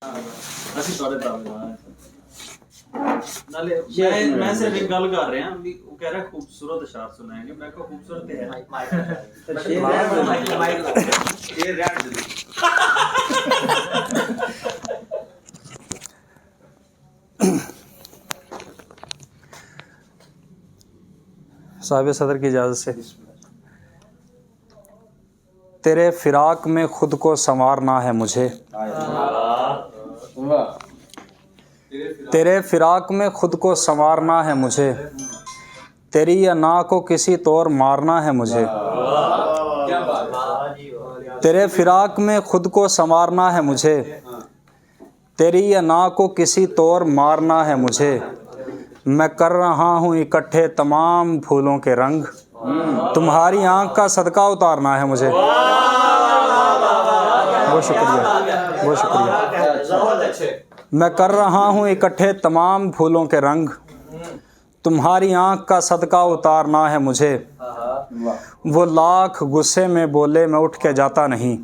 ਅਸੀਂ ਤੁਹਾਡੇ ਤਾਬੇਦਾਰ ਨਾਲੇ ਮੈਂ ਸਿਰਫ ਇੱਕ ਗੱਲ ਕਰ ਰਿਹਾ ਵੀ ਉਹ ਕਹਿ ਰਿਹਾ ਖੂਬਸੂਰਤ ਅਸ਼ਾਰ ਸੁਣਾएंगे ਮੈਂ ਕਿਹਾ ਖੂਬਸੂਰਤ ਹੈ ਇਹ ਰਹਿਣ ਦੇ साहिब सदर की इजाज़त से। तेरे फिराक में खुद को संवारना है मुझे, तेरे फिराक में खुद को संवारना है मुझे, तेरी अना को किसी तौर मारना है मुझे। तेरे फिराक में खुद को संवारना है मुझे, तेरी अना को किसी तौर मारना है मुझे। मैं कर रहा हूँ इकट्ठे तमाम फूलों के रंग, तुम्हारी आँख का सदका उतारना है मुझे। बहुत शुक्रिया, बहुत शुक्रिया। मैं कर रहा हूँ इकट्ठे तमाम फूलों के रंग, तुम्हारी आँख का सदका उतारना है मुझे। वो लाख गुस्से में बोले मैं उठ के जाता नहीं,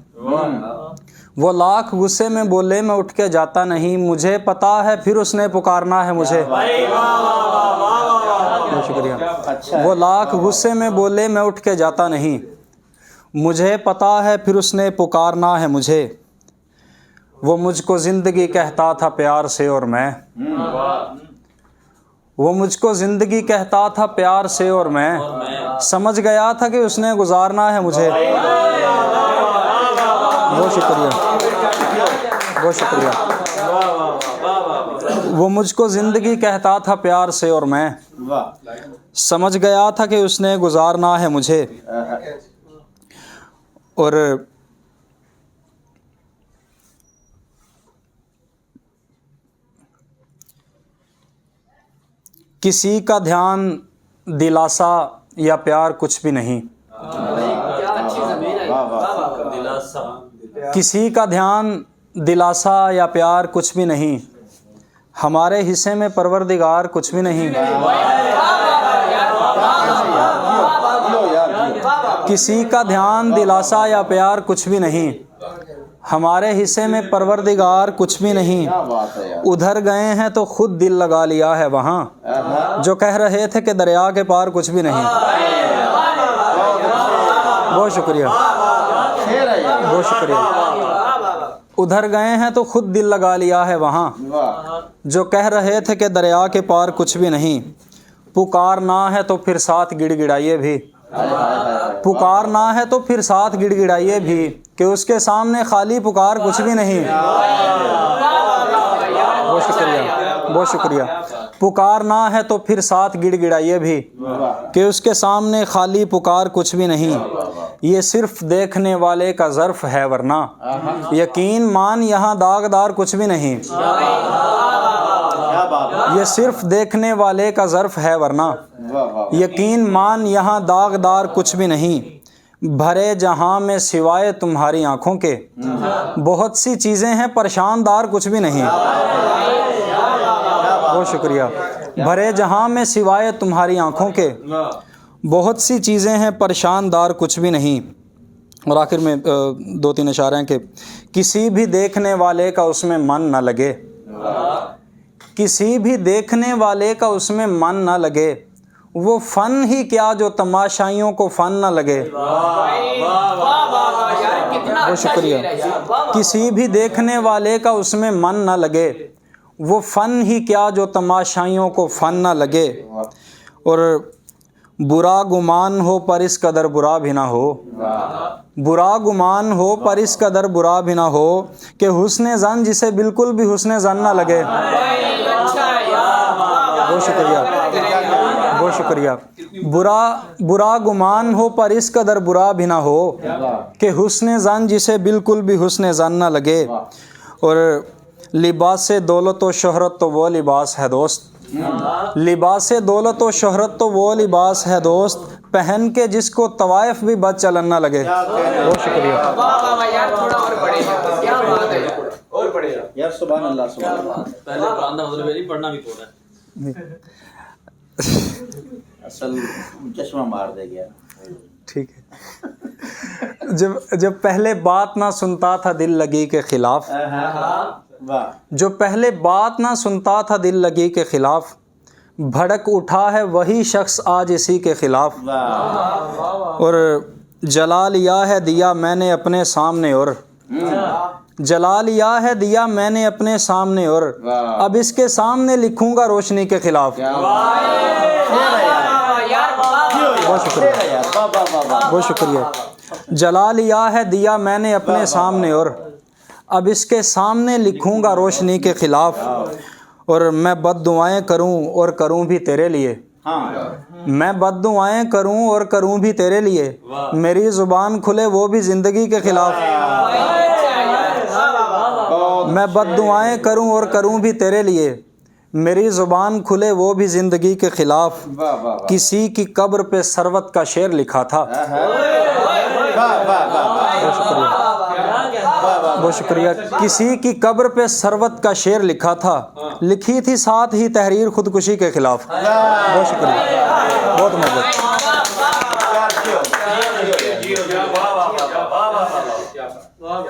वो लाख गुस्से में बोले मैं उठ के जाता नहीं, मुझे पता है फिर उसने पुकारना है मुझे। बहुत शुक्रिया। वो लाख गुस्से में बोले मैं उठ के जाता नहीं, मुझे पता है फिर उसने पुकारना है मुझे। वो मुझको ज़िंदगी कहता था प्यार से और मैं, वो मुझको ज़िंदगी कहता था प्यार से और मैं समझ गया था कि उसने गुजारना है मुझे। बहुत शुक्रिया, बहुत शुक्रिया। वो मुझको ज़िंदगी कहता था प्यार से और मैं समझ गया था कि उसने गुजारना है मुझे। और किसी का ध्यान दिलासा या प्यार कुछ भी नहीं, किसी का ध्यान दिलासा या प्यार कुछ भी नहीं, हमारे हिस्से में परवरदिगार कुछ भी नहीं। किसी का ध्यान दिलासा या प्यार कुछ भी नहीं, हमारे हिस्से में परवरदिगार कुछ भी नहीं। उधर गए हैं तो खुद दिल लगा लिया है वहाँ, जो कह रहे थे कि दरिया के पार कुछ भी नहीं। बहुत शुक्रिया, बहुत शुक्रिया। उधर गए हैं तो खुद दिल लगा लिया है वहाँ, जो कह रहे थे कि दरिया के पार कुछ भी नहीं। पुकारना है तो फिर साथ गिड़गिड़ाइए भी, पुकारना है तो फिर साथ गिड़गिड़ाइए भी, कि उसके सामने खाली पुकार कुछ भी नहीं। बहुत शुक्रिया, बहुत शुक्रिया। पुकारना है तो फिर साथ गिड़गिड़ाइए भी, कि उसके सामने खाली पुकार कुछ भी नहीं। ये सिर्फ देखने वाले का ज़र्फ है वरना यकीन मान यहाँ दागदार कुछ भी नहीं। ये सिर्फ देखने वाले का ज़र्फ है वरना यकीन मान यहाँ दागदार कुछ भी नहीं। भरे जहाँ में सिवाय तुम्हारी आँखों के बहुत सी चीज़ें हैं परेशानदार कुछ भी नहीं। बहुत शुक्रिया। भरे जहाँ में सिवाय तुम्हारी आँखों के बहुत सी चीज़ें हैं परेशानदार कुछ भी नहीं। और आखिर में दो तीन इशारे हैं कि किसी भी देखने वाले का उसमें मन न लगे, किसी भी देखने वाले का उसमें मन न लगे, वो फ़न ही क्या जो तमाशाइयों को फ़न न लगे। बहुत शुक्रिया। किसी भी देखने वाले का उसमें मन न लगे, वो फ़न ही क्या जो तमाशाइयों को फ़न न लगे। और बुरा गुमान हो पर इस कदर बुरा भी ना हो, बुरा गुमान हो पर इस कदर बुरा भी ना हो, कि हुस्ने ज़न जिसे बिल्कुल भी हुस्ने ज़न ना लगे। बहुत शुक्रिया, बहुत शुक्रिया। बुरा गुमान हो पर इस कदर बुरा भी ना हो, कि हुस्ने ज़न जिसे बिल्कुल भी हुस्ने ज़न ना लगे। और लिबास दौलत व शोहरत तो वो लिबास है दोस्त, लिबास दौलत व शोहरत तो वो लिबास है दोस्त, पहन के जिसको तवाइफ भी बद चलन ना लगे। बहुत शुक्रिया। और बढ़िया यार, सुभान अल्लाह, सुभान अल्लाह। पहले कुरान दा मतलब नहीं पढ़ना भी कोना है, असल चश्मा मार दे गया। ठीक है। जब पहले बात ना सुनता था दिल लगी के खिलाफ, جو پہلے بات نہ سنتا تھا دل لگی کے خلاف، بھڑک اٹھا ہے وہی شخص آج اسی کے خلاف۔ اور جلا لیا ہے دیا میں نے اپنے سامنے، اور جلا لیا ہے دیا میں نے اپنے سامنے، اور اب اس کے سامنے لکھوں گا روشنی کے خلاف۔ بہت شکریہ، بہت شکریہ۔ جلا لیا ہے دیا میں نے اپنے سامنے، اور اب اس کے سامنے لکھوں گا روشنی کے خلاف۔ اور میں بد دعائیں کروں اور کروں بھی تیرے لیے، میں بد دعائیں کروں اور کروں بھی تیرے لیے، میری زبان کھلے وہ بھی زندگی کے خلاف۔ میں بد دعائیں کروں اور کروں بھی تیرے لیے، میری زبان کھلے وہ بھی زندگی کے خلاف۔ کسی کی قبر پہ ثروت کا شعر لکھا تھا، بہت شکریہ۔ کسی کی قبر پہ ثروت کا شعر لکھا تھا، لکھی تھی ساتھ ہی تحریر خودکشی کے خلاف۔ بہت شکریہ، بہت محبت۔